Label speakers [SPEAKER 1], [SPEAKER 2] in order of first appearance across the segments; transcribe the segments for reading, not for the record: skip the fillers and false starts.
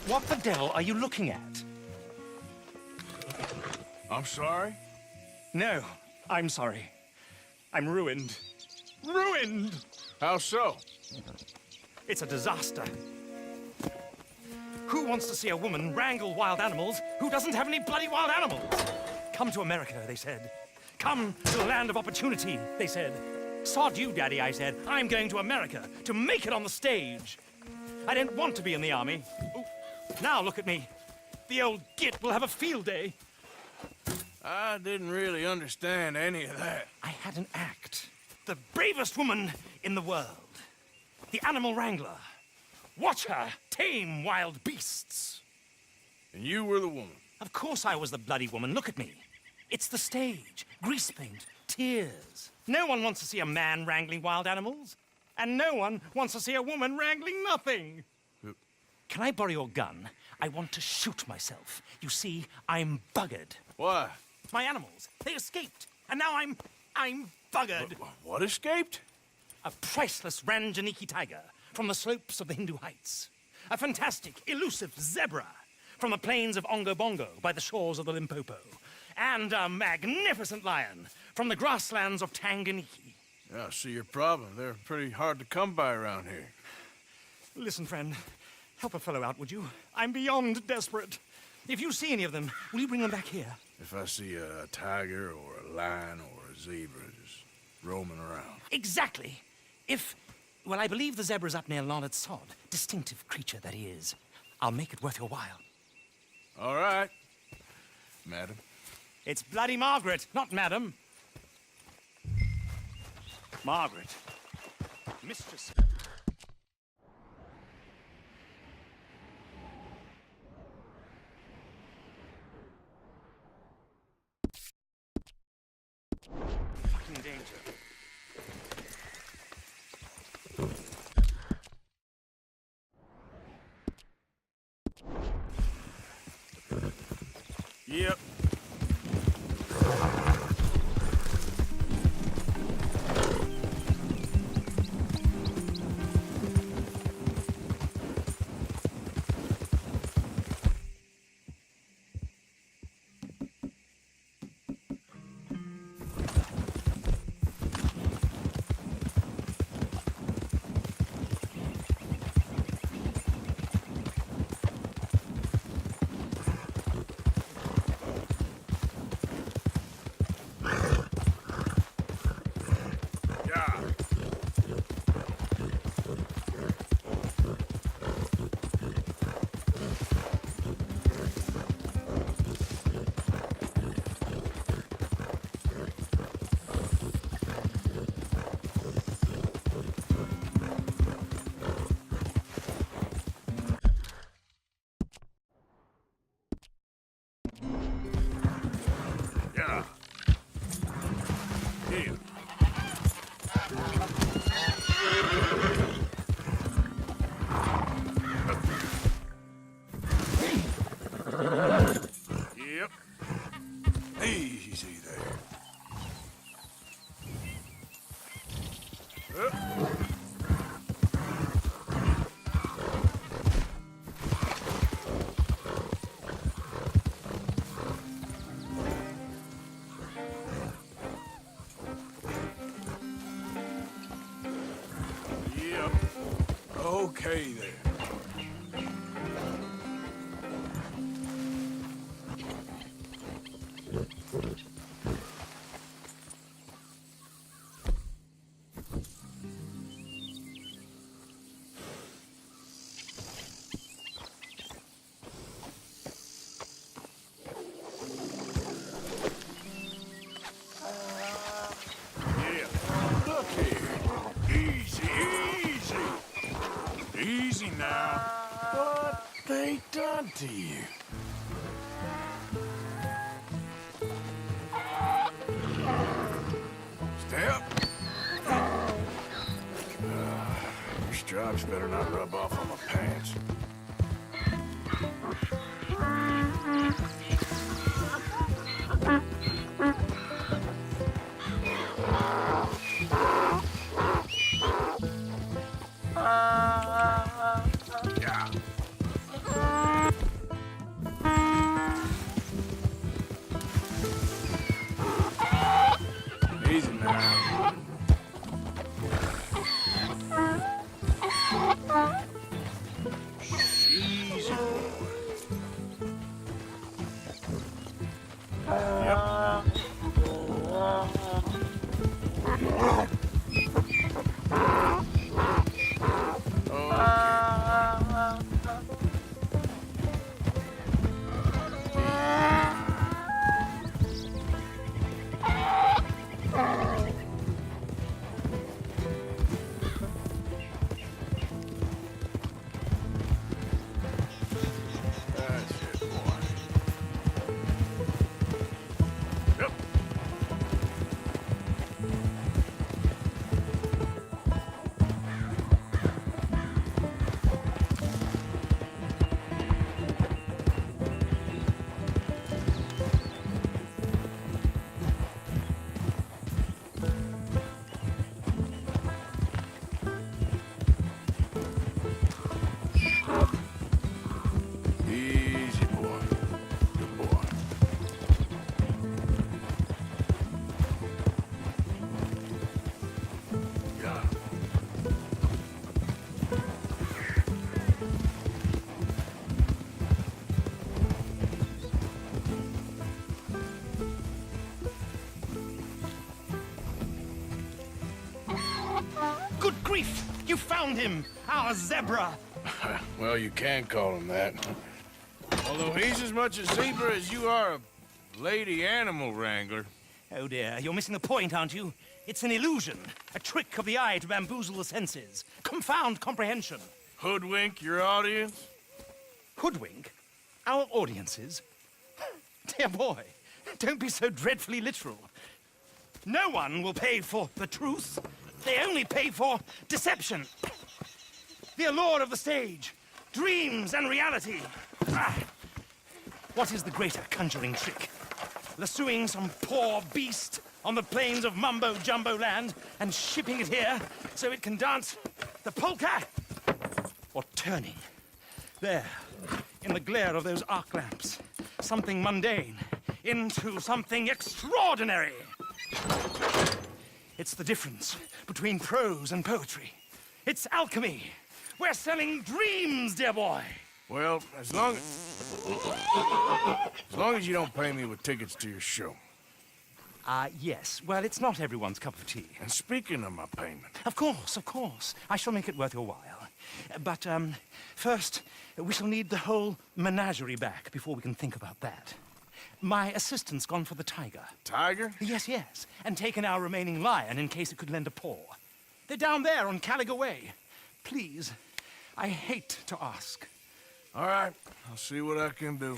[SPEAKER 1] What the devil are you looking at?
[SPEAKER 2] I'm sorry?
[SPEAKER 1] No, I'm sorry. I'm ruined. Ruined!
[SPEAKER 2] How so?
[SPEAKER 1] It's a disaster. Who wants to see a woman wrangle wild animals who doesn't have any bloody wild animals? Come to America, they said. Come to the land of opportunity, they said. Sod you, Daddy, I said. I'm going to America to make it on the stage. I didn't want to be in the army. Oh, now look at me. The old git will have a field day.
[SPEAKER 2] I didn't really understand any of that.
[SPEAKER 1] I had an act. The bravest woman in the world. The animal wrangler. Watch her tame wild beasts.
[SPEAKER 2] And you were the woman.
[SPEAKER 1] Of course I was the bloody woman. Look at me. It's the stage. Grease paint. Tears. No one wants to see a man wrangling wild animals. And no one wants to see a woman wrangling nothing. Can I borrow your gun? I want to shoot myself. You see, I'm buggered.
[SPEAKER 2] Why?
[SPEAKER 1] My animals, they escaped. And now I'm buggered.
[SPEAKER 2] What escaped?
[SPEAKER 1] A priceless Ranjaniki tiger from the slopes of the Hindu Heights. A fantastic, elusive zebra from the plains of Ongo Bongo by the shores of the Limpopo. And a magnificent lion from the grasslands of Tanganyika.
[SPEAKER 2] Yeah, I see your problem. They're pretty hard to come by around here.
[SPEAKER 1] Listen, friend, help a fellow out, would you? I'm beyond desperate. If you see any of them, will you bring them back here?
[SPEAKER 2] If I see a tiger or a lion or a zebra just roaming around.
[SPEAKER 1] Exactly. Well, I believe the zebra's up near Leonard Sod. Distinctive creature that he is. I'll make it worth your while.
[SPEAKER 2] All right, madam.
[SPEAKER 1] It's bloody Margaret, not madam. Margaret. Mistress. Fucking danger.
[SPEAKER 2] Yep. Yep. Easy there. Yep. Okay there. Easy now. What they done to you? Step. Your stripes better not rub off on my pants. Yeah. Easy now. Easy, boy. Yep. That's it, boy. Yep. Easy, boy. Good boy. Yeah.
[SPEAKER 1] Good grief! You found him! Our zebra!
[SPEAKER 2] Well, you can call him that. Although he's as much a zebra as you are a lady animal wrangler.
[SPEAKER 1] Oh dear, you're missing the point, aren't you? It's an illusion, a trick of the eye to bamboozle the senses, confound comprehension.
[SPEAKER 2] Hoodwink your audience?
[SPEAKER 1] Hoodwink? Our audiences? Dear boy, don't be so dreadfully literal. No one will pay for the truth. They only pay for deception. The allure of the stage, dreams and reality. Ah. What is the greater conjuring trick? Lassoing some poor beast on the plains of mumbo-jumbo land and shipping it here so it can dance the polka? Or turning, there, in the glare of those arc lamps, something mundane into something extraordinary? It's the difference between prose and poetry. It's alchemy. We're selling dreams, dear boy.
[SPEAKER 2] Well, as long as you don't pay me with tickets to your show.
[SPEAKER 1] Yes. Well, it's not everyone's cup of tea.
[SPEAKER 2] And speaking of my payment,
[SPEAKER 1] Of course, of course. I shall make it worth your while. But, first, we shall need the whole menagerie back before we can think about that. My assistant's gone for the tiger.
[SPEAKER 2] Tiger?
[SPEAKER 1] Yes, yes. And taken our remaining lion in case it could lend a paw. They're down there on Caliga Way. Please, I hate to ask.
[SPEAKER 2] All right, I'll see what I can do.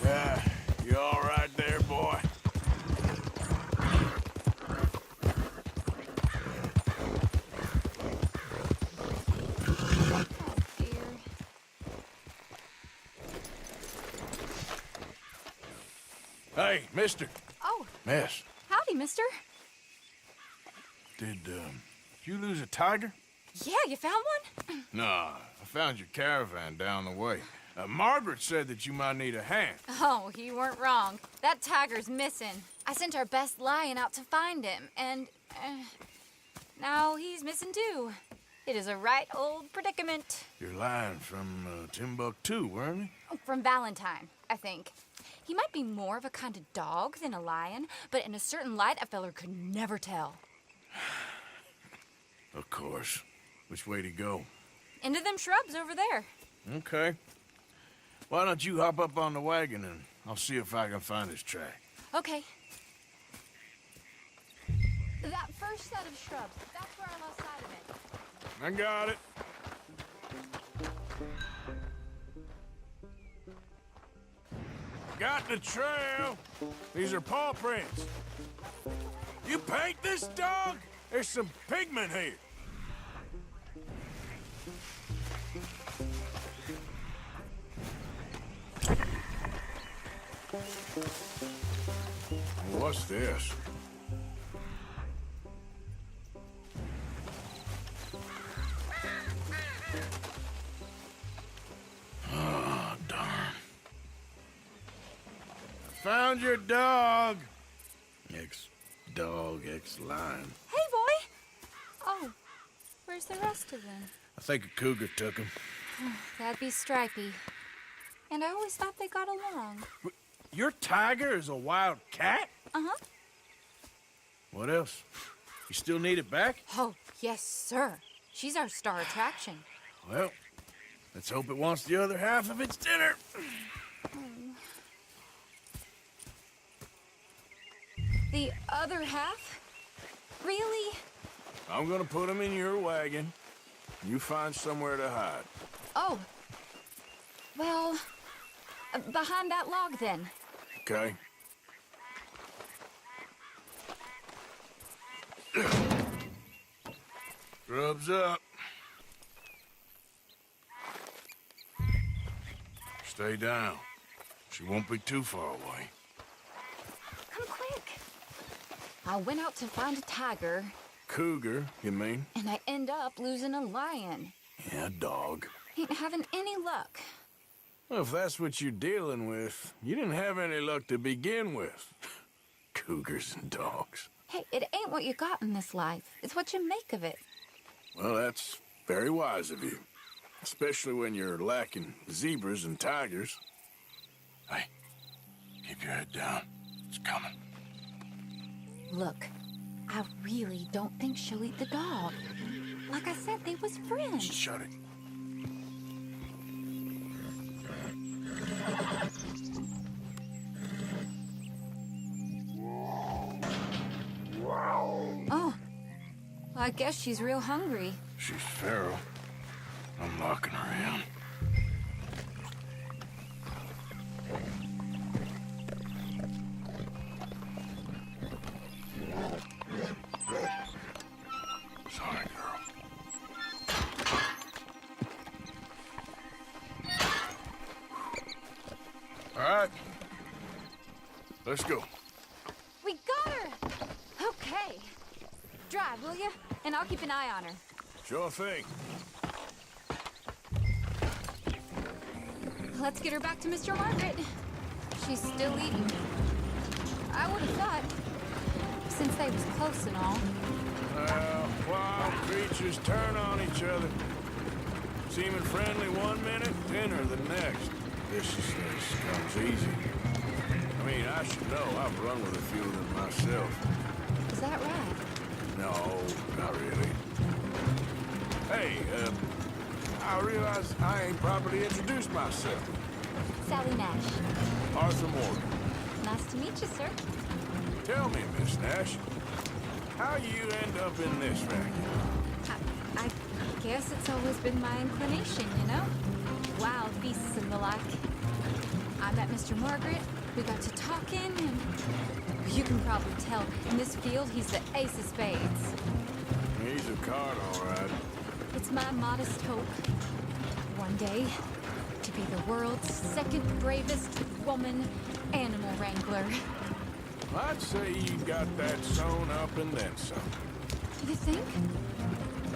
[SPEAKER 2] Yeah. You all right there, boy?
[SPEAKER 3] Oh, dear.
[SPEAKER 2] Hey, mister.
[SPEAKER 3] Oh,
[SPEAKER 2] Miss.
[SPEAKER 3] howdy Howdy, mister.
[SPEAKER 2] Did you lose a tiger?
[SPEAKER 3] Yeah, you found one?
[SPEAKER 2] Nah, I found your caravan down the way. Margaret said that you might need a hand.
[SPEAKER 3] Oh, you weren't wrong. That tiger's missing. I sent our best lion out to find him, and now he's missing too. It is a right old predicament.
[SPEAKER 2] Your lion from Timbuktu, weren't he?
[SPEAKER 3] From Valentine, I think. He might be more of a kind of dog than a lion, but in a certain light, a feller could never tell.
[SPEAKER 2] Of course. Which way to go?
[SPEAKER 3] Into them shrubs over there.
[SPEAKER 2] Okay. Why don't you hop up on the wagon and I'll see if I can find his track.
[SPEAKER 3] Okay. That first set of shrubs, that's where I lost sight of it.
[SPEAKER 2] I got it. Got the trail. These are paw prints. You paint this dog? There's some pigment here. What's this? Oh, darn. Found your dog. Ex-dog, ex-lion.
[SPEAKER 3] Hey, boy! Oh, where's the rest of them?
[SPEAKER 2] I think a cougar took him.
[SPEAKER 3] That'd be Stripey. And I always thought they got along.
[SPEAKER 2] Your tiger is a wild cat?
[SPEAKER 3] Uh-huh.
[SPEAKER 2] What else? You still need it back?
[SPEAKER 3] Oh, yes, sir. She's our star attraction.
[SPEAKER 2] Well, let's hope it wants the other half of its dinner.
[SPEAKER 3] The other half? Really?
[SPEAKER 2] I'm gonna put him in your wagon. You find somewhere to hide.
[SPEAKER 3] Oh. Well, behind that log, then.
[SPEAKER 2] Okay. Grub's up. Stay down. She won't be too far away.
[SPEAKER 3] Come quick. I went out to find a tiger,
[SPEAKER 2] Cougar, you mean?
[SPEAKER 3] and I end up losing a lion.
[SPEAKER 2] Yeah, dog.
[SPEAKER 3] Ain't having any luck.
[SPEAKER 2] Well, if that's what you're dealing with, you didn't have any luck to begin with. Cougars and dogs.
[SPEAKER 3] Hey, it ain't what you got in this life. It's what you make of it.
[SPEAKER 2] Well, that's very wise of you. Especially when you're lacking zebras and tigers. Hey, keep your head down. It's coming.
[SPEAKER 3] Look, I really don't think she'll eat the dog. Like I said, they was friends.
[SPEAKER 2] Shut it.
[SPEAKER 3] Oh, I guess she's real hungry.
[SPEAKER 2] She's feral. I'm locking her in. Sorry, girl. All right. Let's go.
[SPEAKER 3] We got her! Okay. Drive, will you? And I'll keep an eye on her.
[SPEAKER 2] Sure thing.
[SPEAKER 3] Let's get her back to Mr. Margaret. She's still eating. I would have thought, since they was close and all.
[SPEAKER 2] Well, wild creatures turn on each other. Seeming friendly one minute, dinner the next. Viciousness comes easy. I mean, I should know. I've run with a few of them myself.
[SPEAKER 3] Is that right?
[SPEAKER 2] No, not really. Hey, I realize I ain't properly introduced myself.
[SPEAKER 3] Sally Nash.
[SPEAKER 2] Arthur Morgan.
[SPEAKER 3] Nice to meet you, sir.
[SPEAKER 2] Tell me, Miss Nash, how you end up in this racket?
[SPEAKER 3] I guess it's always been my inclination, you know? Wild beasts and the like. I met Mr. Margaret, we got to talking, and you can probably tell, in this field, he's the ace of spades.
[SPEAKER 2] He's a card, all right.
[SPEAKER 3] It's my modest hope, one day, to be the world's second bravest woman animal wrangler.
[SPEAKER 2] I'd say you got that sewn up and then some.
[SPEAKER 3] You think?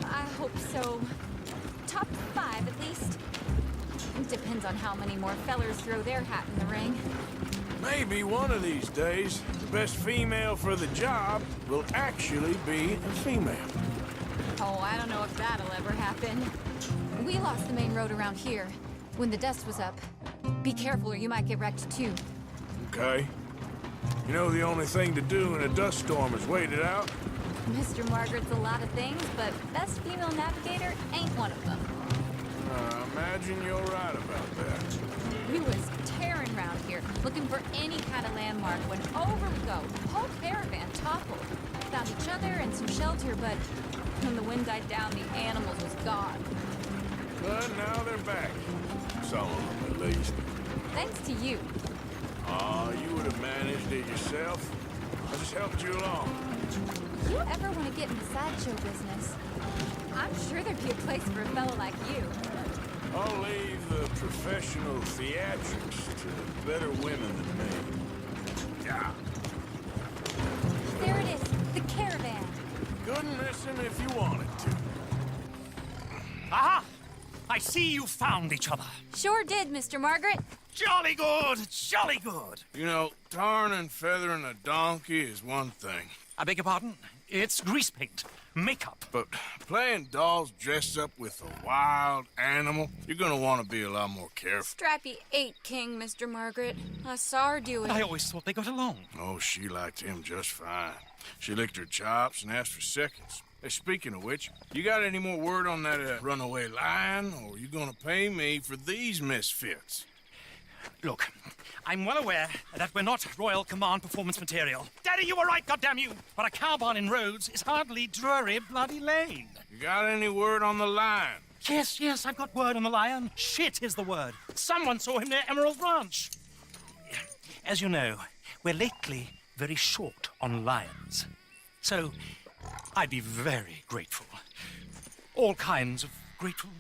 [SPEAKER 3] I hope so. Top 5, at least. Depends on how many more fellers throw their hat in the ring.
[SPEAKER 2] Maybe one of these days, the best female for the job will actually be a female.
[SPEAKER 3] Oh, I don't know if that'll ever happen. We lost the main road around here when the dust was up. Be careful or you might get wrecked too.
[SPEAKER 2] Okay. You know the only thing to do in a dust storm is wait it out?
[SPEAKER 3] Mr. Margaret's a lot of things, but best female navigator ain't one of them.
[SPEAKER 2] I imagine you're right about that.
[SPEAKER 3] We was tearing around here, looking for any kind of landmark when over we go. Whole caravan toppled. Found each other and some shelter, but when the wind died down, the animals was gone.
[SPEAKER 2] But now they're back. Some of them, at least.
[SPEAKER 3] Thanks to you.
[SPEAKER 2] Aw, you would have managed it yourself. I just helped you along.
[SPEAKER 3] If you ever want to get in the sideshow business, I'm sure there'd be a place for a fella like you.
[SPEAKER 2] I'll leave the professional theatrics to better women than me. Yeah.
[SPEAKER 3] There it is, the caravan.
[SPEAKER 2] Couldn't miss him if you wanted to.
[SPEAKER 1] Aha! I see you found each other.
[SPEAKER 3] Sure did, Mr. Margaret.
[SPEAKER 1] Jolly good, jolly good.
[SPEAKER 2] You know, tarring and feathering a donkey is one thing.
[SPEAKER 1] I beg your pardon? It's grease paint, makeup.
[SPEAKER 2] But playing dolls dressed up with a wild animal, you're gonna want to be a lot more careful.
[SPEAKER 3] Strappy ain't king, Mr. Margaret. I saw her do it.
[SPEAKER 1] I always thought they got along.
[SPEAKER 2] Oh, she liked him just fine. She licked her chops and asked for seconds. Hey, speaking of which, you got any more word on that runaway lion, or you gonna pay me for these misfits?
[SPEAKER 1] Look, I'm well aware that we're not Royal Command performance material. Daddy, you were right, goddammit you! But a cow barn in Rhodes is hardly Drury Bloody Lane.
[SPEAKER 2] You got any word on the lion?
[SPEAKER 1] Yes, I've got word on the lion. Shit is the word. Someone saw him near Emerald Ranch. As you know, we're lately very short on lions. So, I'd be very grateful. All kinds of grateful.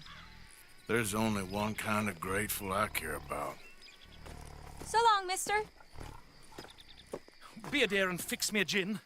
[SPEAKER 2] There's only one kind of grateful I care about.
[SPEAKER 3] So long, mister.
[SPEAKER 1] Be a dear and fix me a gin.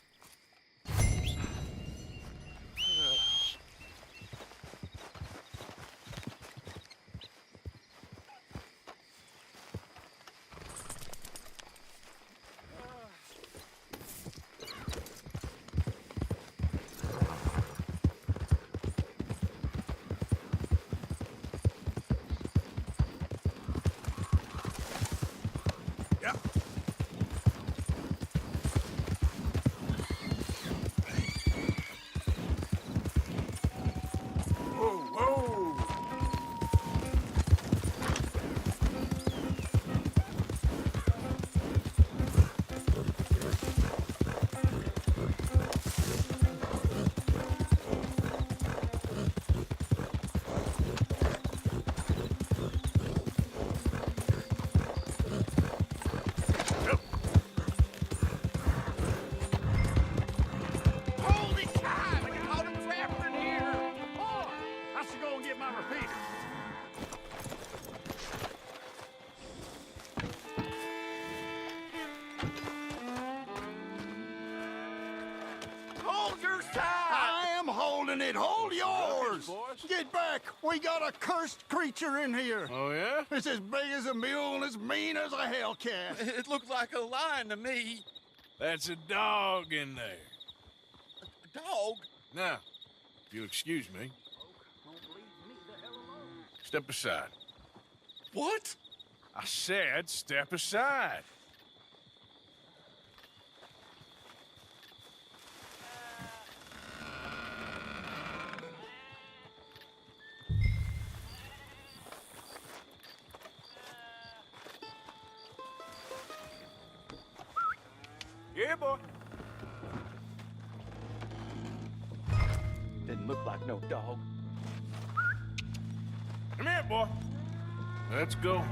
[SPEAKER 4] Hold yours! Get back! We got a cursed creature in here.
[SPEAKER 2] Oh, yeah?
[SPEAKER 4] It's as big as a mule and as mean as a hellcat.
[SPEAKER 5] It looked like a lion to me.
[SPEAKER 2] That's a dog in there.
[SPEAKER 5] A dog?
[SPEAKER 2] Now, if you'll excuse me. Step aside.
[SPEAKER 5] What?
[SPEAKER 2] I said step aside. Yeah, boy.
[SPEAKER 5] Didn't look like no dog.
[SPEAKER 2] Come here, boy. Let's go.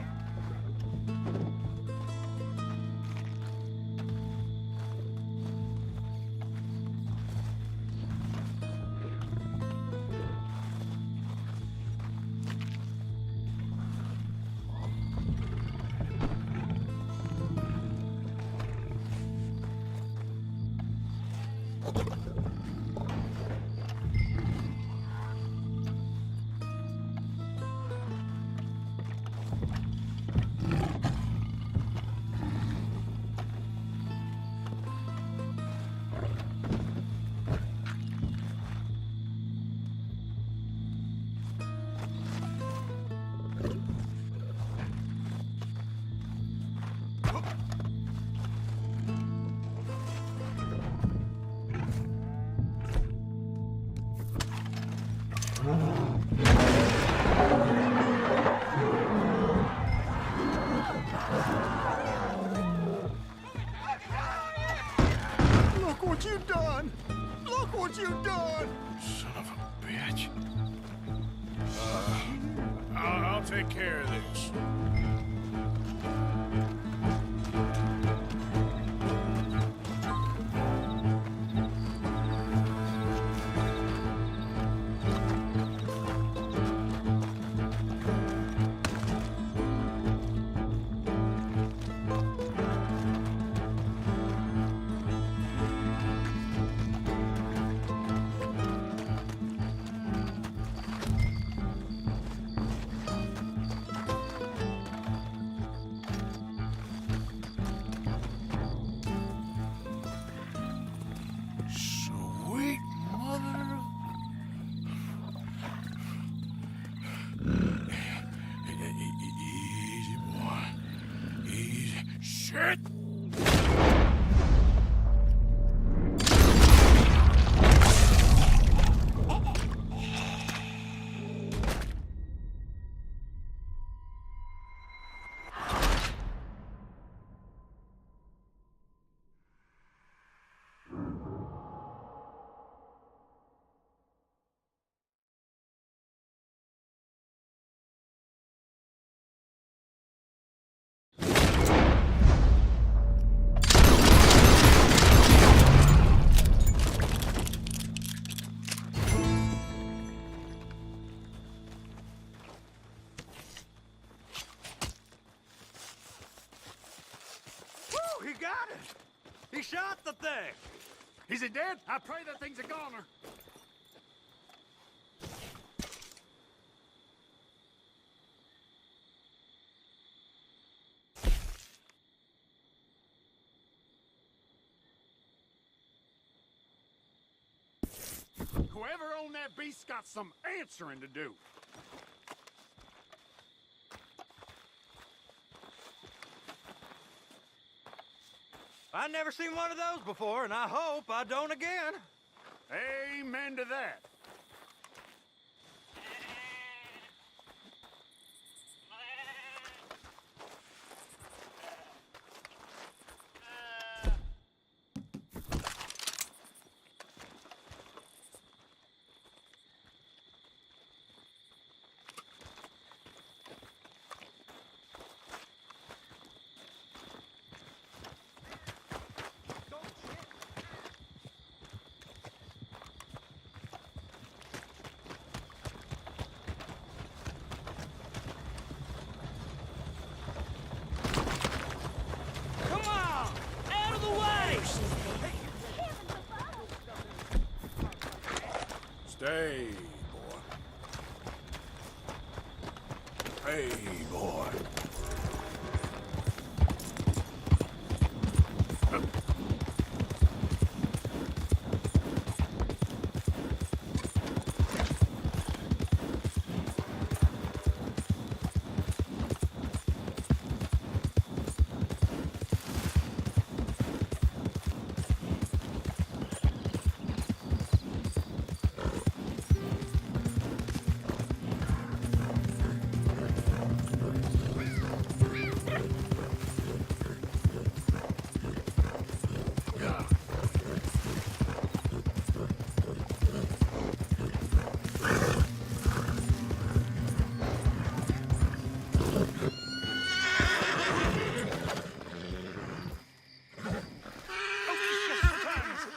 [SPEAKER 4] Look what you've done! Look what you've done!
[SPEAKER 2] Son of a bitch. I'll take care of this. Sweet mother of... Easy, boy. Easy. Shit!
[SPEAKER 4] Woo, he got it! He shot the thing! Is it dead? I pray that thing's a goner. Whoever owned that beast's got some answering to do.
[SPEAKER 6] I've never seen one of those before, and I hope I don't again.
[SPEAKER 4] Amen to that.
[SPEAKER 1] Come on! Out of the way!
[SPEAKER 2] Stay, boy. Hey, boy.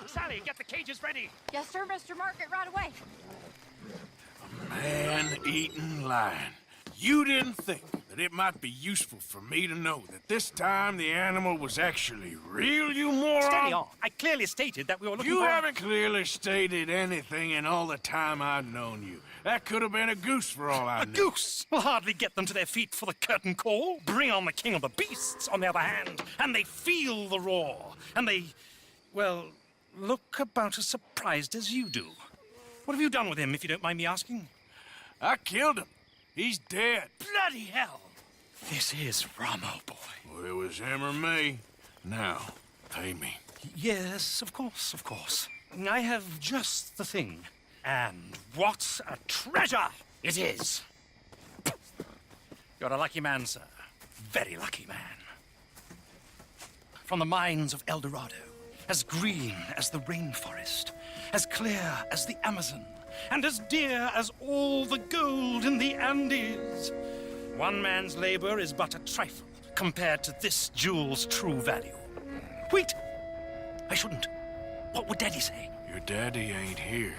[SPEAKER 1] Sally, get the cages ready!
[SPEAKER 3] Yes, sir, Mr. Margaret, right away.
[SPEAKER 2] Man-eating lion. You didn't think that it might be useful for me to know that this time the animal was actually real, you moron?
[SPEAKER 1] Steady on. I clearly stated that we were looking
[SPEAKER 2] You
[SPEAKER 1] for...
[SPEAKER 2] haven't clearly stated anything in all the time I've known you. That could have been a goose for all I
[SPEAKER 1] A
[SPEAKER 2] knew.
[SPEAKER 1] goose will hardly get them to their feet for the curtain call. Bring on the king of the beasts, on the other hand, and they feel the roar. And they, well, look about as surprised as you do. What have you done with him, if you don't mind me asking?
[SPEAKER 2] I killed him. He's dead.
[SPEAKER 1] Bloody hell! This is Ramo, boy.
[SPEAKER 2] Well, it was him or me. Now, pay me.
[SPEAKER 1] Yes, of course, of course. I have just the thing. And what a treasure it is! You're a lucky man, sir. Very lucky man. From the mines of El Dorado, as green as the rainforest, as clear as the Amazon, and as dear as all the gold in the Andes. One man's labor is but a trifle compared to this jewel's true value. Wait! I shouldn't. What would Daddy say?
[SPEAKER 2] Your daddy ain't here,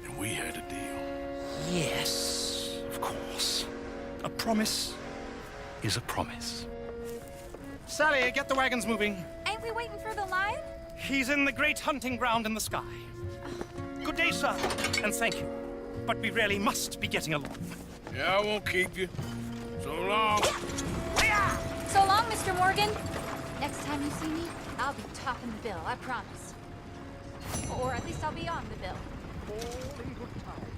[SPEAKER 2] and we had a deal.
[SPEAKER 1] Yes, of course. A promise is a promise. Sally, get the wagons moving.
[SPEAKER 3] Ain't we waiting for the lion?
[SPEAKER 1] He's in the great hunting ground in the sky. Good day, sir, and thank you. But we really must be getting along.
[SPEAKER 2] Yeah, I won't keep you. So long.
[SPEAKER 3] So long, Mr. Morgan. Next time you see me, I'll be topping the bill, I promise. Or at least I'll be on the bill.
[SPEAKER 1] All in good time.